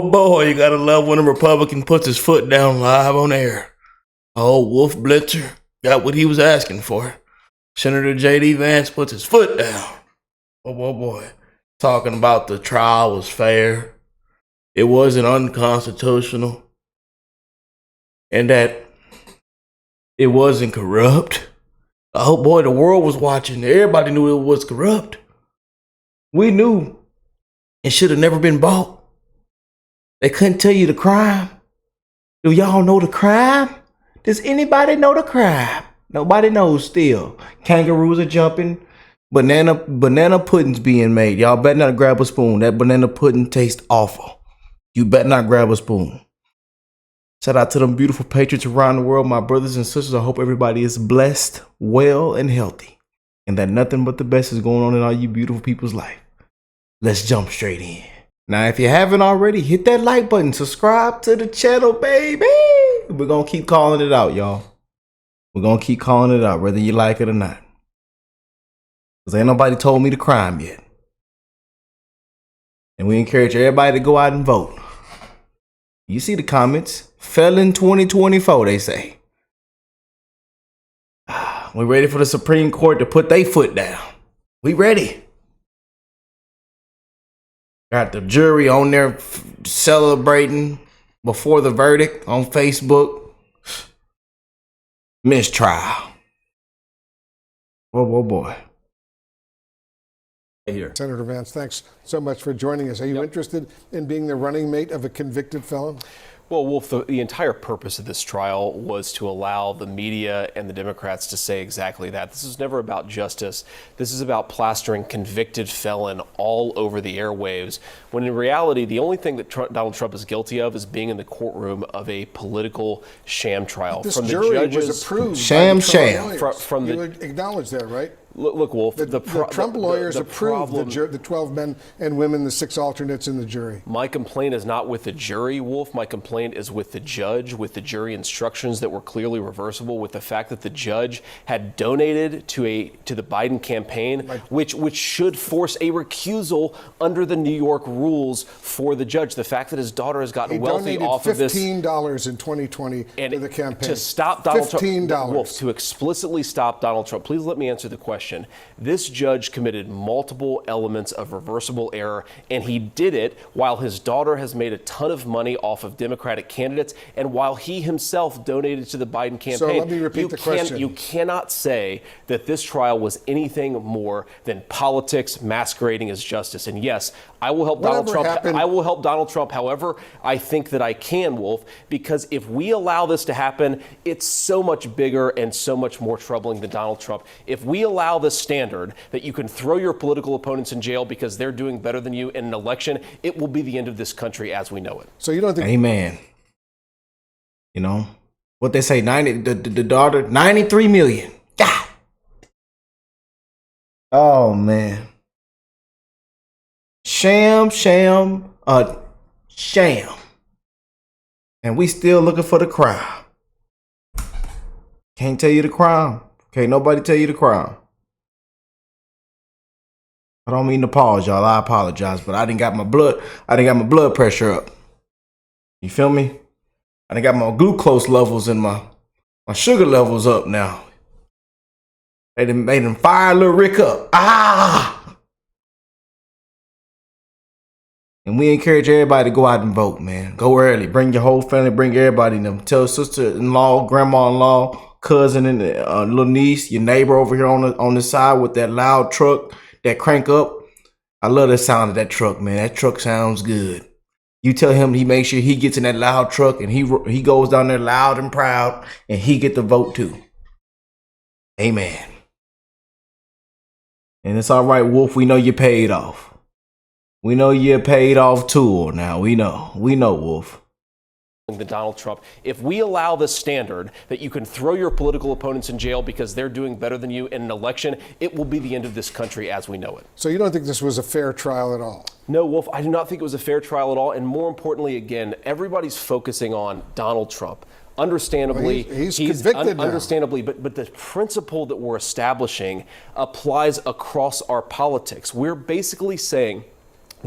Oh boy, you gotta love when a Republican puts his foot down live on air. Oh, Wolf Blitzer got what he was asking for. Senator J.D. Vance puts his foot down. Oh boy. Talking about the trial was fair. It wasn't unconstitutional. And that it wasn't corrupt. Oh boy, the world was watching. Everybody knew it was corrupt. We knew it should have never been bought. They couldn't tell you the crime. Do y'all know the crime? Does anybody know the crime? Nobody knows still. Kangaroos are jumping. Banana pudding's being made. Y'all better not grab a spoon. That banana pudding tastes awful. You better not grab a spoon. Shout out to them beautiful patriots around the world, my brothers and sisters. I hope everybody is blessed, well, and healthy. And that nothing but the best is going on in all you beautiful people's life. Let's jump straight in. Now, if you haven't already, hit that like button. Subscribe to the channel, baby. We're going to keep calling it out, y'all. We're going to keep calling it out, whether you like it or not. Because ain't nobody told me the crime yet. And we encourage everybody to go out and vote. You see the comments. Felon 2024, they say. We're ready for the Supreme Court to put their foot down. We ready. Got the jury on there celebrating before the verdict on Facebook. Mistrial. Boy. Here. Senator Vance, thanks so much for joining us. Are you interested in being the running mate of a convicted felon? Well, Wolf, the entire purpose of this trial was to allow the media and the Democrats to say exactly that. This is never about justice. This is about plastering convicted felon all over the airwaves, when in reality, the only thing that Donald Trump is guilty of is being in the courtroom of a political sham trial. This jury was approved. Sham. You would acknowledge that, right? Look, Wolf, the Trump lawyers approved the 12 men and women, the 6 alternates in the jury. My complaint is not with the jury, Wolf. My complaint is with the judge, with the jury instructions that were clearly reversible, with the fact that the judge had donated to the Biden campaign, which should force a recusal under the New York rules for the judge. The fact that his daughter has gotten wealthy off of this. $15 in 2020 to the campaign. To stop Donald Trump. $15. Wolf, to explicitly stop Donald Trump. Please let me answer the question. This judge committed multiple elements of reversible error, and he did it while his daughter has made a ton of money off of Democratic candidates and while he himself donated to the Biden campaign. So let me repeat the question. You cannot say that this trial was anything more than politics masquerading as justice. And yes, I will help Donald Trump. I will help Donald Trump however I think that I can, Wolf, because if we allow this to happen, it's so much bigger and so much more troubling than Donald Trump. If we allow this standard that you can throw your political opponents in jail because they're doing better than you in an election, it will be the end of this country as we know it. So you don't think? Amen. You know what they say? The daughter, 93 million. God. Oh man. Sham. And we still looking for the crime. Can't tell you the crime. Can't nobody tell you the crime. I don't mean to pause, y'all. I apologize, but I didn't got my blood pressure up. You feel me? I done got my glucose levels and my sugar levels up now. They done fire little Rick up. And we encourage everybody to go out and vote, man. Go early. Bring your whole family. Bring everybody in them. Tell sister-in-law, grandma-in-law, cousin, and little niece, your neighbor over here on the side with that loud truck, that crank up. I love the sound of that truck, man. That truck sounds good. You tell him he makes sure he gets in that loud truck and he goes down there loud and proud and he get the vote too. Amen. And it's all right, Wolf. We know you paid off. We know you're paid off tool now. We know, Wolf. The Donald Trump. If we allow this standard that you can throw your political opponents in jail because they're doing better than you in an election, it will be the end of this country as we know it. So you don't think this was a fair trial at all? No, Wolf, I do not think it was a fair trial at all. And more importantly, again, everybody's focusing on Donald Trump. Understandably, well, he's convicted now. Understandably, but the principle that we're establishing applies across our politics. We're basically saying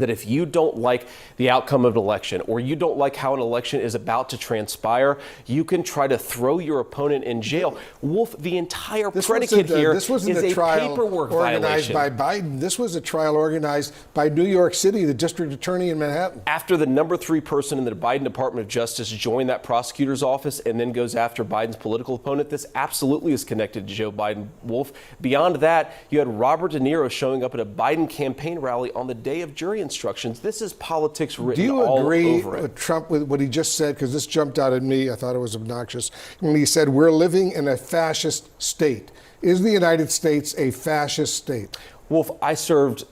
that if you don't like the outcome of an election or you don't like how an election is about to transpire, you can try to throw your opponent in jail. Wolf, the entire predicate here is a paperwork organized violation. by Biden. This was a trial organized by New York City, the district attorney in Manhattan. After the number 3 person in the Biden Department of Justice joined that prosecutor's office and then goes after Biden's political opponent, this absolutely is connected to Joe Biden, Wolf. Beyond that, you had Robert De Niro showing up at a Biden campaign rally on the day of jury instructions. This is politics written all over it. Do you agree with Trump with what he just said? Because this jumped out at me. I thought it was obnoxious. When he said, we're living in a fascist state. Is the United States a fascist state? Wolf, I served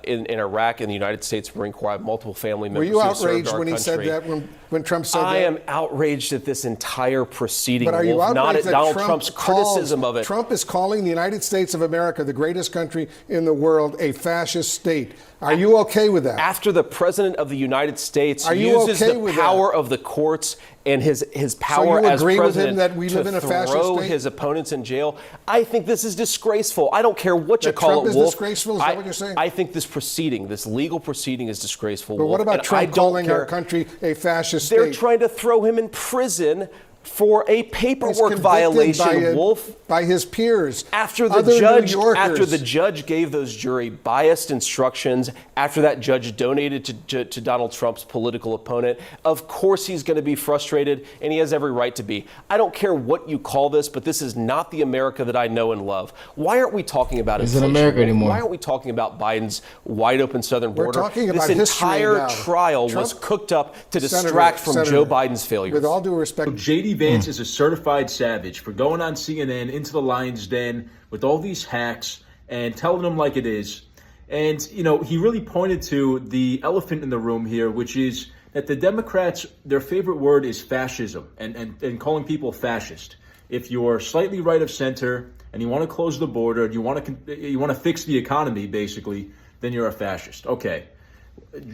in Iraq in the United States Marine Corps. I have multiple family members. Were you outraged when he said that, when Trump said that? I am outraged at this entire proceeding, but are you Wolf, not at that Donald Trump's criticism of it. Trump is calling the United States of America, the greatest country in the world, a fascist state. Are you okay with that? After the President of the United States uses the power of the courts and his power as president to throw his opponents in jail, I think this is disgraceful. I don't care what you call it, Wolf. Disgraceful? Is that what you're saying? I think this proceeding, this legal proceeding, is disgraceful. But Wolf. what about Trump calling our country a fascist state? They're trying to throw him in prison for a paperwork violation, Wolf. By his peers. After the judge gave those jury biased instructions, after that judge donated to Donald Trump's political opponent, of course he's going to be frustrated, and he has every right to be. I don't care what you call this, but this is not the America that I know and love. Why aren't we talking about inflation? Isn't America anymore? Why aren't we talking about Biden's wide open southern border? We're talking about this entire trial was cooked up to distract from Joe Biden's failures. With all due respect, J.D. Vance is a certified savage for going on CNN into the lion's den with all these hacks and telling them like it is. And, you know, he really pointed to the elephant in the room here, which is that the Democrats, their favorite word is fascism and calling people fascist. If you're slightly right of center and you want to close the border and you want to fix the economy, basically, then you're a fascist. Okay.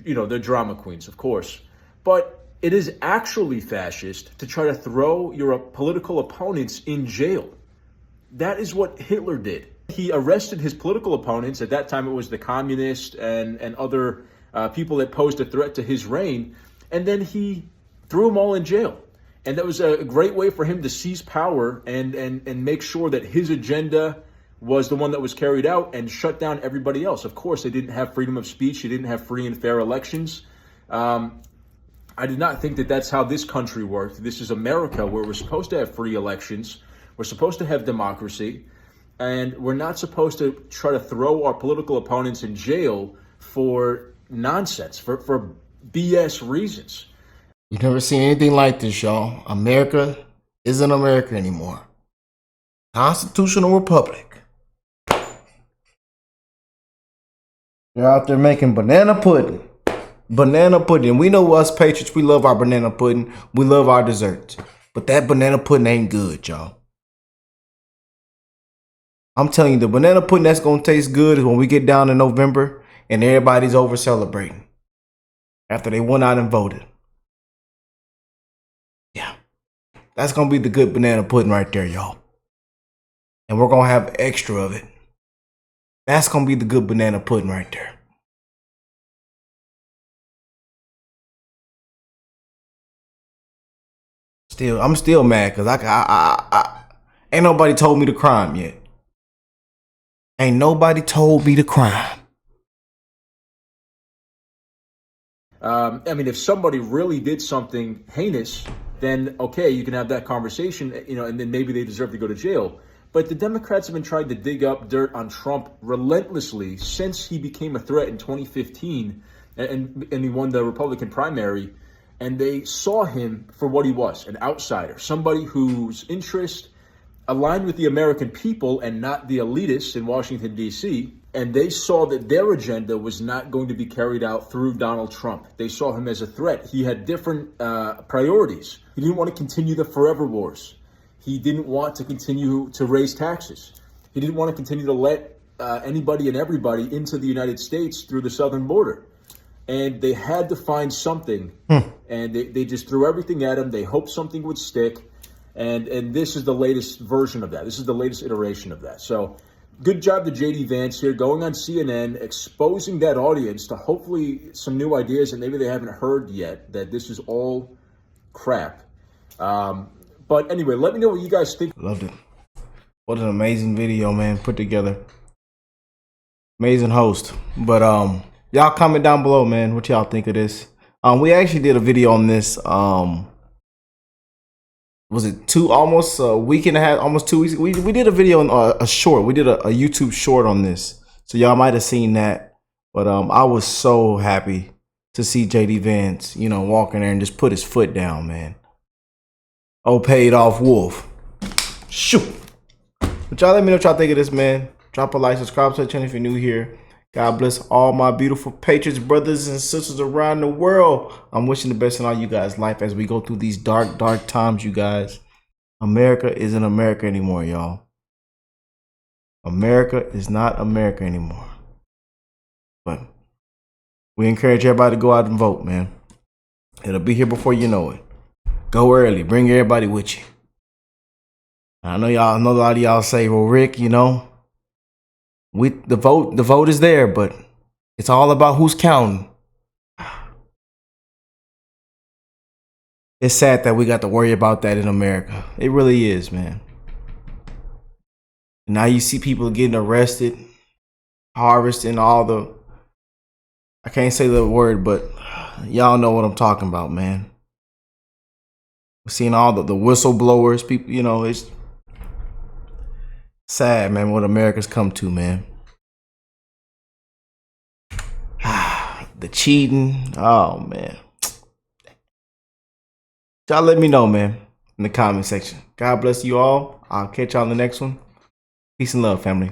You know, they're drama queens, of course. But it is actually fascist to try to throw your political opponents in jail. That is what Hitler did. He arrested his political opponents. At that time, it was the communists and other people that posed a threat to his reign. And then he threw them all in jail. And that was a great way for him to seize power and make sure that his agenda was the one that was carried out and shut down everybody else. Of course, they didn't have freedom of speech. They didn't have free and fair elections. I did not think that that's how this country worked. This is America, where we're supposed to have free elections. We're supposed to have democracy. And we're not supposed to try to throw our political opponents in jail for nonsense, for BS reasons. We've never seen anything like this, y'all. America isn't America anymore. Constitutional republic. They're out there making banana pudding. Banana pudding. We know us patriots, we love our banana pudding. We love our desserts. But that banana pudding ain't good, y'all. I'm telling you, the banana pudding that's going to taste good is when we get down in November and everybody's over celebrating after they went out and voted. Yeah. That's going to be the good banana pudding right there, y'all. And we're going to have extra of it. That's going to be the good banana pudding right there. I'm still mad because I ain't nobody told me the crime yet. Ain't nobody told me the crime. I mean, if somebody really did something heinous, then okay, you can have that conversation, you know, and then maybe they deserve to go to jail. But the Democrats have been trying to dig up dirt on Trump relentlessly since he became a threat in 2015 and he won the Republican primary. And they saw him for what he was, an outsider, somebody whose interest aligned with the American people and not the elitists in Washington, D.C. And they saw that their agenda was not going to be carried out through Donald Trump. They saw him as a threat. He had different priorities. He didn't want to continue the forever wars. He didn't want to continue to raise taxes. He didn't want to continue to let anybody and everybody into the United States through the southern border. And they had to find something, and they just threw everything at him. They hoped something would stick, and this is the latest version of that. This is the latest iteration of that. So good job to JD Vance here, going on CNN, exposing that audience to hopefully some new ideas that maybe they haven't heard yet, that this is all crap. But anyway, let me know what you guys think. Loved it. What an amazing video, man, put together. Amazing host. But y'all comment down below, man, what y'all think of this. We actually did a video on this. Was it almost a week and a half, almost 2 weeks? We did a video on a short. We did a YouTube short on this, so y'all might have seen that. But I was so happy to see JD Vance, you know, walk in there and just put his foot down, man. Oh, paid off wolf. Shoot. But y'all let me know what y'all think of this, man. Drop a like, subscribe to the channel if you're new here. God bless all my beautiful patriots, brothers and sisters around the world. I'm wishing the best in all you guys' life as we go through these dark, dark times, you guys. America isn't America anymore, y'all. America is not America anymore. But we encourage everybody to go out and vote, man. It'll be here before you know it. Go early. Bring everybody with you. I know a lot of y'all say, well, Rick, you know, the vote is there, but it's all about who's counting. It's sad that we got to worry about that in America. It really is, man. Now you see people getting arrested, harvesting all the, I can't say the word, but y'all know what I'm talking about, man. We're seeing all the whistleblowers, people, you know, it's sad, man, what America's come to, man. The cheating, oh, man. Y'all let me know, man, in the comment section. God bless you all. I'll catch y'all in the next one. Peace and love, family.